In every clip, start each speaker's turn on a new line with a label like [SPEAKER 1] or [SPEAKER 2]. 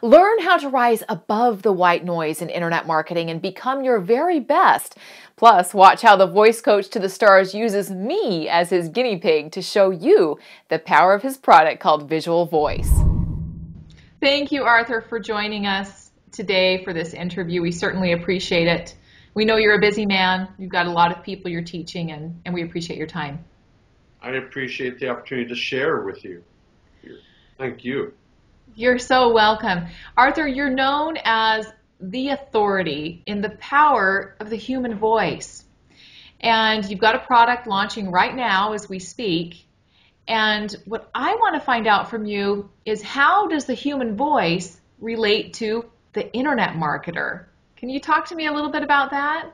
[SPEAKER 1] Learn how to rise above the white noise in internet marketing and become your very best. Plus, watch how the voice coach to the stars uses me as his guinea pig to show you the power of his product called Visual Voice. Thank you, Arthur, for joining us today for this interview. We certainly appreciate it. We know you're a busy man. You've got a lot of people you're teaching, and we appreciate your time.
[SPEAKER 2] I appreciate the opportunity to share with you. Thank you.
[SPEAKER 1] You're so welcome. Arthur, you're known as the authority in the power of the human voice. And you've got a product launching right now as we speak. And what I want to find out from you is, how does the human voice relate to the internet marketer? Can you talk to me a little bit about that?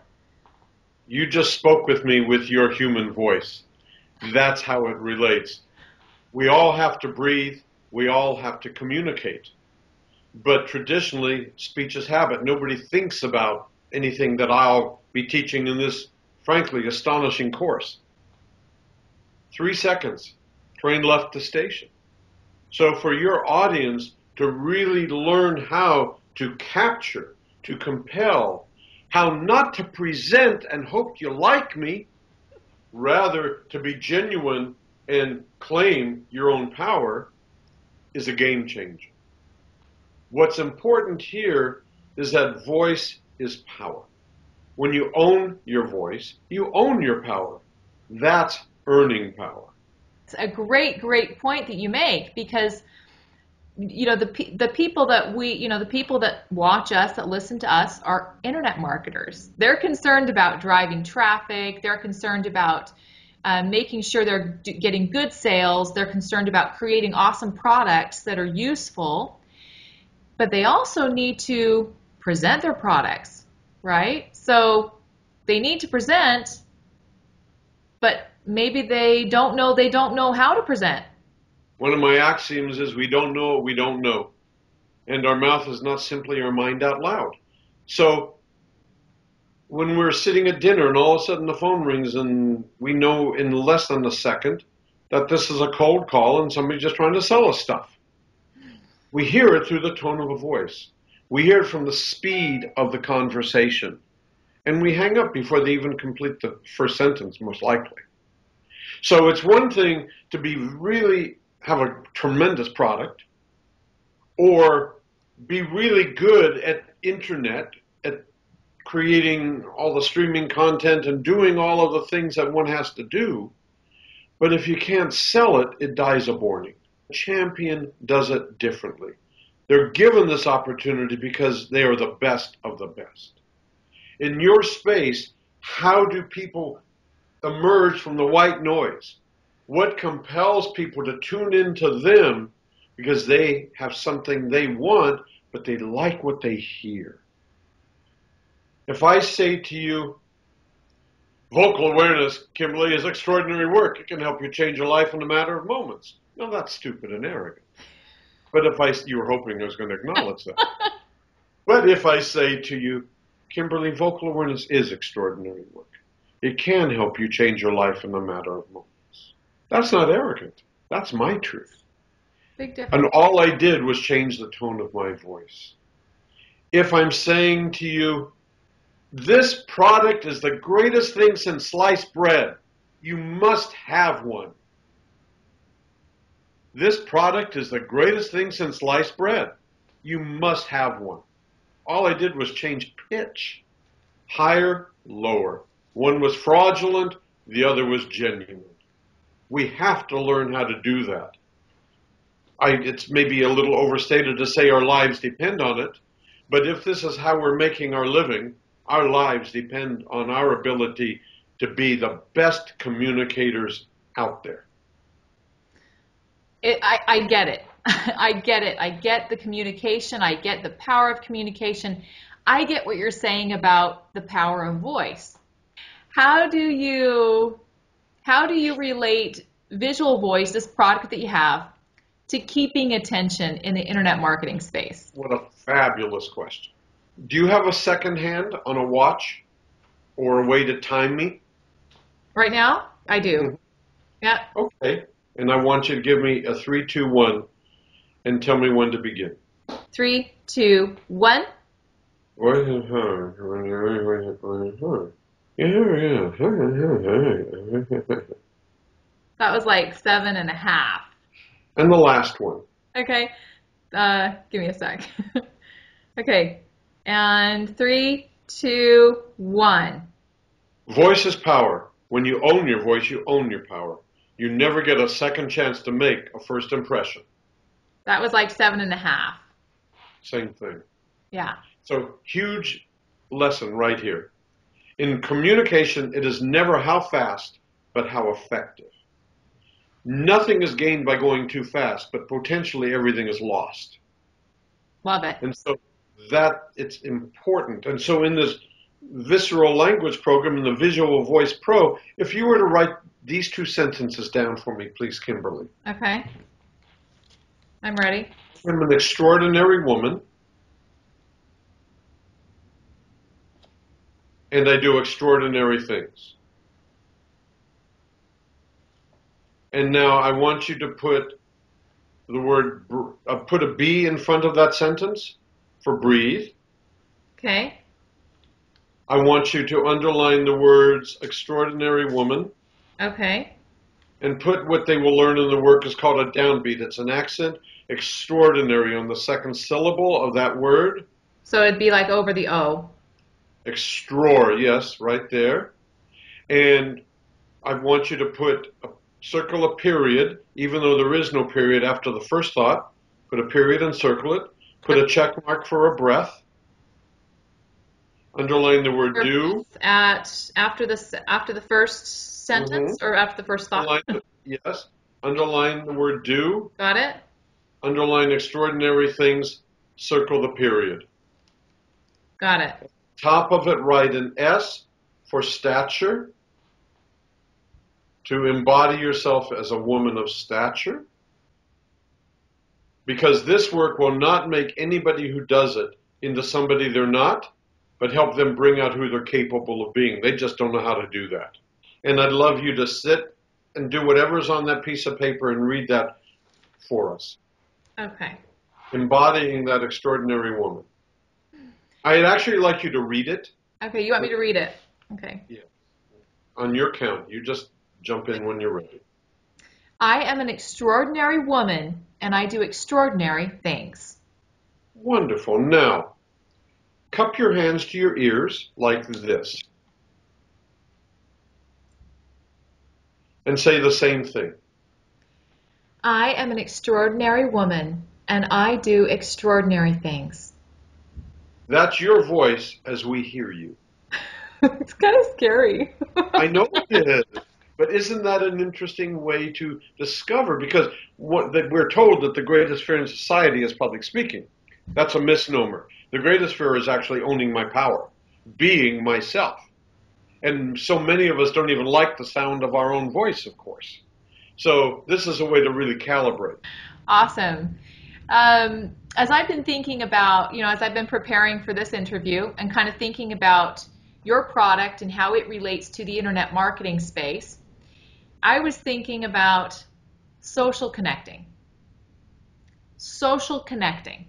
[SPEAKER 2] You just spoke with me with your human voice. That's how it relates. We all have to breathe. We all have to communicate. But traditionally, speech is habit. Nobody thinks about anything that I'll be teaching in this, frankly, astonishing course. 3 seconds, train left the station. So for your audience to really learn how to capture, to compel, how not to present and hope you like me, rather to be genuine and claim your own power, is a game changer. What's important here is that voice is power. When you own your voice, you own your power. That's earning power.
[SPEAKER 1] It's a great point that you make, because the people that the people that watch us, that listen to us, are internet marketers. They're concerned about driving traffic. They're concerned about making sure they're getting good sales. They're concerned about creating awesome products that are useful, but they also need to present their products, right? So they need to present, but maybe they don't know how to present.
[SPEAKER 2] One of my axioms is, we don't know what we don't know. And our mouth is not simply our mind out loud. So when we're sitting at dinner and all of a sudden the phone rings and we know in less than a second that this is a cold call and somebody's just trying to sell us stuff. We hear it through the tone of a voice. We hear it from the speed of the conversation. And we hang up before they even complete the first sentence, most likely. So it's one thing to have a tremendous product, or be really good at internet, at creating all the streaming content and doing all of the things that one has to do. But if you can't sell it, it dies a borning. A champion does it differently. They're given this opportunity because they are the best of the best. In your space, how do people emerge from the white noise? What compels people to tune into them? Because they have something they want, but they like what they hear. If I say to you, vocal awareness, Kimberly, is extraordinary work. It can help you change your life in a matter of moments. No, that's stupid and arrogant. But you were hoping I was going to acknowledge that. But if I say to you, Kimberly, vocal awareness is extraordinary work. It can help you change your life in a matter of moments. That's not arrogant. That's my truth.
[SPEAKER 1] Big difference.
[SPEAKER 2] And all I did was change the tone of my voice. If I'm saying to you, this product is the greatest thing since sliced bread, you must have one. This product is the greatest thing since sliced bread, you must have one. All I did was change pitch. Higher, lower. One was fraudulent, the other was genuine. We have to learn how to do that. It's maybe a little overstated to say our lives depend on it, but if this is how we're making our living, our lives depend on our ability to be the best communicators out there.
[SPEAKER 1] I get it. I get it. I get the communication. I get the power of communication. I get what you're saying about the power of voice. How do you relate Visual Voice, this product that you have, to keeping attention in the internet marketing space?
[SPEAKER 2] What a fabulous question. Do you have a second hand on a watch or a way to time me?
[SPEAKER 1] Right now, I do.
[SPEAKER 2] Mm-hmm.
[SPEAKER 1] Yeah.
[SPEAKER 2] Okay. And I want you to give me a 3, 2, 1 and tell me when to begin.
[SPEAKER 1] 3, 2, 1.
[SPEAKER 2] Voice is heard.
[SPEAKER 1] That was like 7.5.
[SPEAKER 2] And the last one.
[SPEAKER 1] Okay. Give me a sec. Okay. And 3, 2, 1.
[SPEAKER 2] Voice is power. When you own your voice, you own your power. You never get a second chance to make a first impression.
[SPEAKER 1] That was like 7.5.
[SPEAKER 2] Same thing.
[SPEAKER 1] Yeah.
[SPEAKER 2] So, huge lesson right here. In communication, it is never how fast, but how effective. Nothing is gained by going too fast, but potentially everything is lost.
[SPEAKER 1] Love it.
[SPEAKER 2] And so that it's important. And so in this visceral language program, in the Visual Voice Pro, if you were to write these 2 sentences down for me, please, Kimberly.
[SPEAKER 1] Okay. I'm ready.
[SPEAKER 2] I'm an extraordinary woman, and I do extraordinary things. And now I want you to put the word, put a B in front of that sentence for breathe.
[SPEAKER 1] Okay.
[SPEAKER 2] I want you to underline the words extraordinary woman.
[SPEAKER 1] Okay.
[SPEAKER 2] And put what they will learn in the work is called a downbeat. It's an accent, extraordinary, on the second syllable of that word.
[SPEAKER 1] So it'd be like over the O.
[SPEAKER 2] Yes, right there. And I want you to circle a period, even though there is no period after the first thought. Put a period and circle it. Put a check mark for a breath. Underline the word do.
[SPEAKER 1] After the first sentence or after the first thought?
[SPEAKER 2] Yes. Underline the word do.
[SPEAKER 1] Got it?
[SPEAKER 2] Underline extraordinary things. Circle the period.
[SPEAKER 1] Got it.
[SPEAKER 2] Top of it, write an S for stature. To embody yourself as a woman of stature. Because this work will not make anybody who does it into somebody they're not, but help them bring out who they're capable of being. They just don't know how to do that. And I'd love you to sit and do whatever's on that piece of paper and read that for us.
[SPEAKER 1] Okay.
[SPEAKER 2] Embodying that extraordinary woman. I'd actually like you to read it.
[SPEAKER 1] Okay, you want me to read it? Okay.
[SPEAKER 2] Yeah. On your count. You just jump in when you're ready.
[SPEAKER 1] I am an extraordinary woman, and I do extraordinary things.
[SPEAKER 2] Wonderful. Now, cup your hands to your ears like this. And say the same thing.
[SPEAKER 1] I am an extraordinary woman, and I do extraordinary things.
[SPEAKER 2] That's your voice as we hear you.
[SPEAKER 1] It's kind of scary.
[SPEAKER 2] I know it is. But isn't that an interesting way to discover? Because we're told that the greatest fear in society is public speaking. That's a misnomer. The greatest fear is actually owning my power, being myself. And so many of us don't even like the sound of our own voice, of course. So this is a way to really calibrate.
[SPEAKER 1] Awesome. As I've been thinking about, as I've been preparing for this interview and kind of thinking about your product and how it relates to the internet marketing space, I was thinking about social connecting. Social connecting.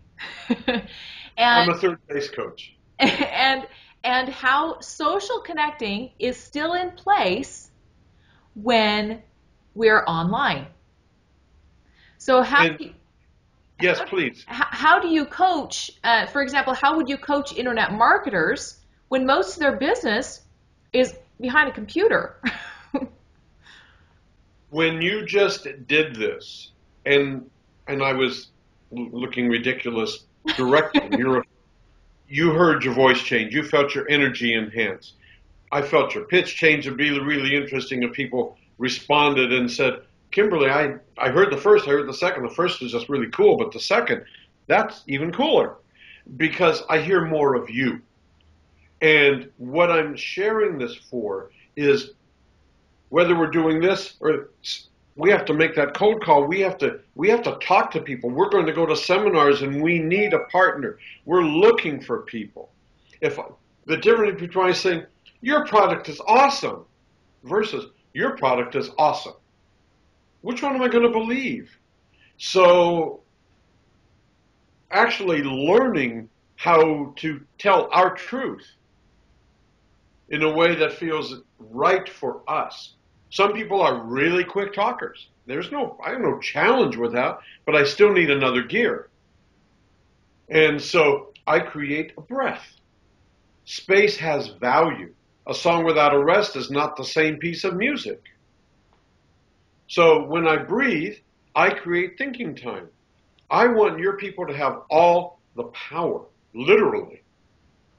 [SPEAKER 2] I'm a third base coach.
[SPEAKER 1] And how social connecting is still in place when we're online. So
[SPEAKER 2] yes, please.
[SPEAKER 1] How do you coach, for example, how would you coach internet marketers when most of their business is behind a computer?
[SPEAKER 2] When you just did this, and I was looking ridiculous directing, you heard your voice change. You felt your energy enhance. I felt your pitch change. It'd be really interesting if people responded and said, Kimberly, I heard the first, I heard the second. The first is just really cool, but the second, that's even cooler because I hear more of you. And what I'm sharing this for is whether we're doing this or we have to make that cold call. We have to talk to people. We're going to go to seminars and we need a partner. We're looking for people. If the difference between saying your product is awesome versus your product is awesome, which one am I going to believe? So actually learning how to tell our truth in a way that feels right for us. Some people are really quick talkers. I have no challenge with that, but I still need another gear. And so I create a breath. Space has value. A song without a rest is not the same piece of music. So when I breathe, I create thinking time. I want your people to have all the power, literally.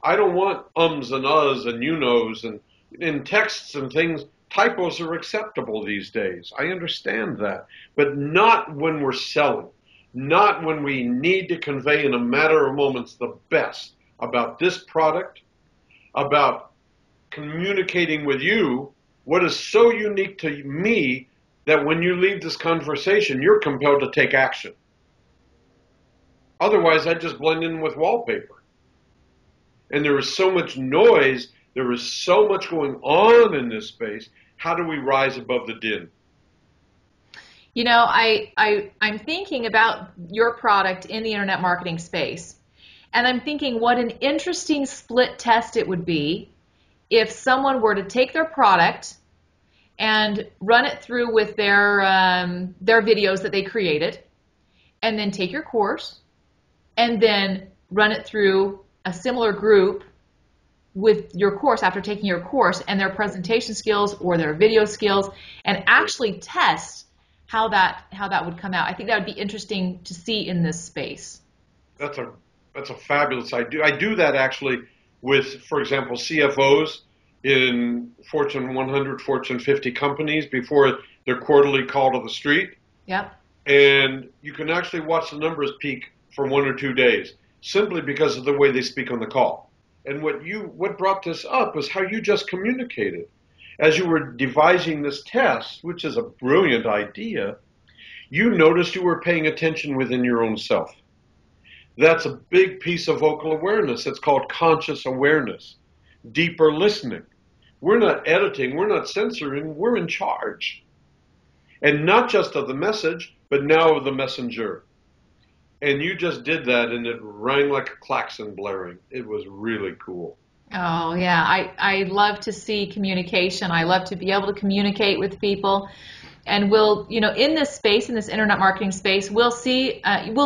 [SPEAKER 2] I don't want ums and uhs and you knows and in texts and things. Typos are acceptable these days. I understand that. But not when we're selling. Not when we need to convey in a matter of moments the best about this product, about communicating with you what is so unique to me that when you leave this conversation, you're compelled to take action. Otherwise, I just blend in with wallpaper. And there is so much noise, there is so much going on in this space. How do we rise above the din?
[SPEAKER 1] You know, I'm thinking about your product in the internet marketing space, and I'm thinking what an interesting split test it would be if someone were to take their product and run it through with their videos that they created, and then take your course, and then run it through a similar group with your course after taking your course and their presentation skills or their video skills, and actually test how that would come out. I think that would be interesting to see in this space.
[SPEAKER 2] That's a fabulous idea. I do that actually with, for example, CFOs in Fortune 100, Fortune 50 companies before their quarterly call to the street.
[SPEAKER 1] Yep.
[SPEAKER 2] And you can actually watch the numbers peak for 1 or 2 days simply because of the way they speak on the call. And what brought this up is how you just communicated. As you were devising this test, which is a brilliant idea, you noticed you were paying attention within your own self. That's a big piece of vocal awareness. It's called conscious awareness, deeper listening. We're not editing, we're not censoring, we're in charge. And not just of the message, but now of the messenger. And you just did that, and it rang like a klaxon blaring. It was really cool.
[SPEAKER 1] Oh, yeah. I love to see communication. I love to be able to communicate with people. And we'll, in this space, in this internet marketing space, we'll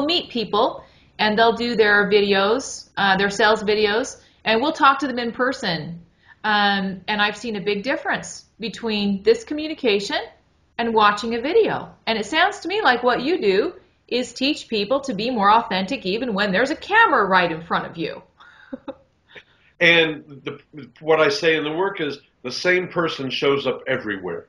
[SPEAKER 1] meet people, and they'll do their videos, their sales videos, and we'll talk to them in person. And I've seen a big difference between this communication and watching a video. And it sounds to me like what you do is teach people to be more authentic even when there's a camera right in front of you.
[SPEAKER 2] And what I say in the work is the same person shows up everywhere.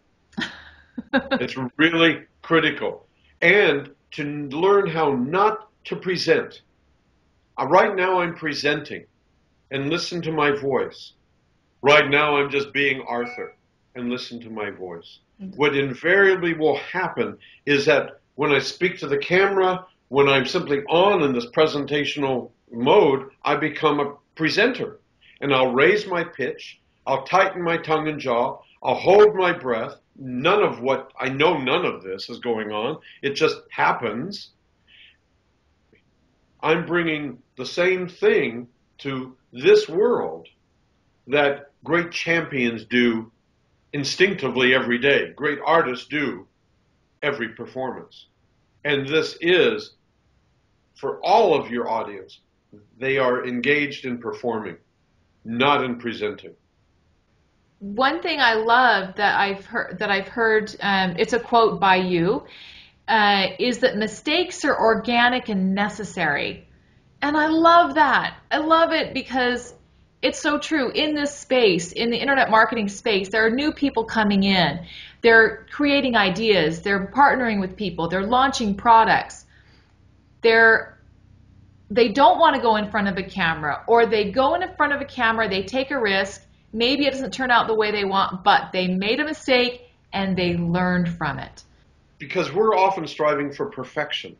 [SPEAKER 2] It's really critical. And to learn how not to present. Right now I'm presenting, and listen to my voice. Right now I'm just being Arthur, and listen to my voice. What invariably will happen is that when I speak to the camera, when I'm simply on in this presentational mode, I become a presenter. And I'll raise my pitch, I'll tighten my tongue and jaw, I'll hold my breath. None of this is going on. It just happens. I'm bringing the same thing to this world that great champions do instinctively every day. Great artists do every performance. And this is, for all of your audience, they are engaged in performing, not in presenting.
[SPEAKER 1] One thing I love that I've heard, it's a quote by you, is that mistakes are organic and necessary. And I love that. I love it because it's so true. In this space, in the internet marketing space, there are new people coming in. They're creating ideas. They're partnering with people. They're launching products. They don't want to go in front of a camera, or they go in front of a camera, they take a risk, maybe it doesn't turn out the way they want, but they made a mistake and they learned from it.
[SPEAKER 2] Because we're often striving for perfection,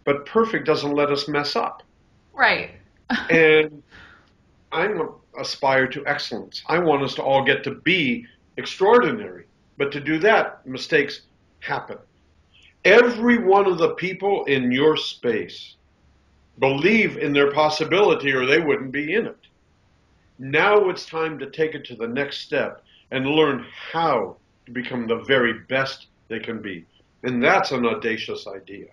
[SPEAKER 2] but perfect doesn't let us mess up.
[SPEAKER 1] Right.
[SPEAKER 2] And I'm aspire to excellence. I want us to all get to be extraordinary, but to do that, mistakes happen. Every one of the people in your space believe in their possibility or they wouldn't be in it. Now it's time to take it to the next step and learn how to become the very best they can be. And that's an audacious idea.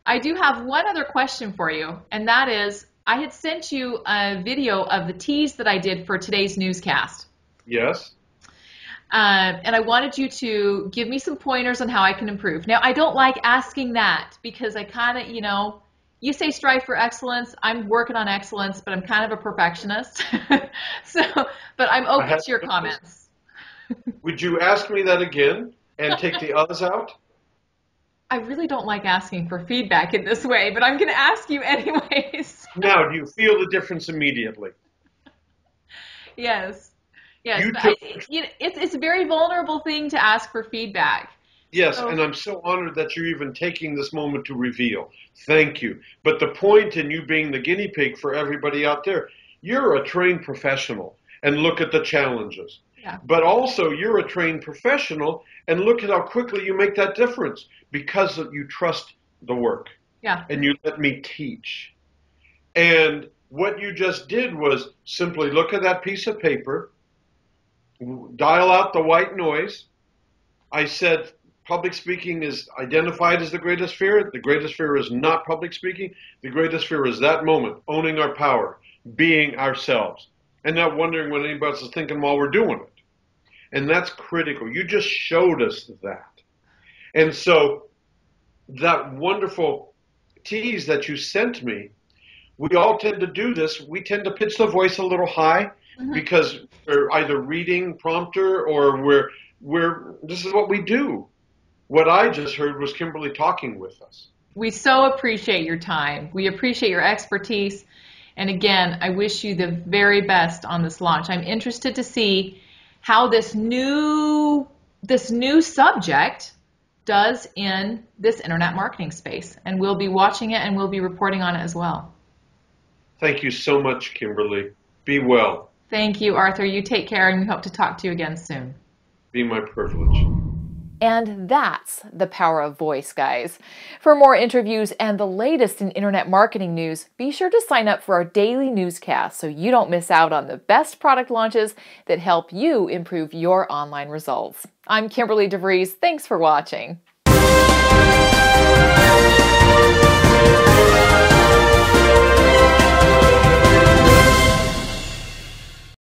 [SPEAKER 1] I do have one other question for you, and that is, I had sent you a video of the tease that I did for today's newscast.
[SPEAKER 2] Yes?
[SPEAKER 1] And I wanted you to give me some pointers on how I can improve. Now, I don't like asking that because I kind of, you say strive for excellence. I'm working on excellence, but I'm kind of a perfectionist. But I'm open to your comments.
[SPEAKER 2] Would you ask me that again and take the others out?
[SPEAKER 1] I really don't like asking for feedback in this way, but I'm going to ask you anyways.
[SPEAKER 2] Now, do you feel the difference immediately?
[SPEAKER 1] Yes. Yes. It's a very vulnerable thing to ask for feedback.
[SPEAKER 2] Yes, and I'm so honored that you're even taking this moment to reveal. Thank you. But the point in you being the guinea pig for everybody out there, you're a trained professional, and look at the challenges.
[SPEAKER 1] Yeah.
[SPEAKER 2] But also, you're a trained professional, and look at how quickly you make that difference because you trust the work.
[SPEAKER 1] Yeah.
[SPEAKER 2] And you let me teach. And what you just did was simply look at that piece of paper, dial out the white noise. I said public speaking is identified as the greatest fear. The greatest fear is not public speaking. The greatest fear is that moment, owning our power, being ourselves, and not wondering what anybody else is thinking while we're doing it. And that's critical. You just showed us that. And so that wonderful tease that you sent me, we all tend to do this. We tend to pitch the voice a little high because we're either reading prompter or this is what we do. What I just heard was Kimberly talking with us.
[SPEAKER 1] We so appreciate your time. We appreciate your expertise. And again, I wish you the very best on this launch. I'm interested to see how this new subject does in this internet marketing space. And we'll be watching it and we'll be reporting on it as well.
[SPEAKER 2] Thank you so much, Kimberly. Be well.
[SPEAKER 1] Thank you, Arthur. You take care, and we hope to talk to you again soon.
[SPEAKER 2] Be my privilege.
[SPEAKER 3] And that's the power of voice, guys. For more interviews and the latest in internet marketing news, be sure to sign up for our daily newscast so you don't miss out on the best product launches that help you improve your online results. I'm Kimberly DeVries. Thanks for watching.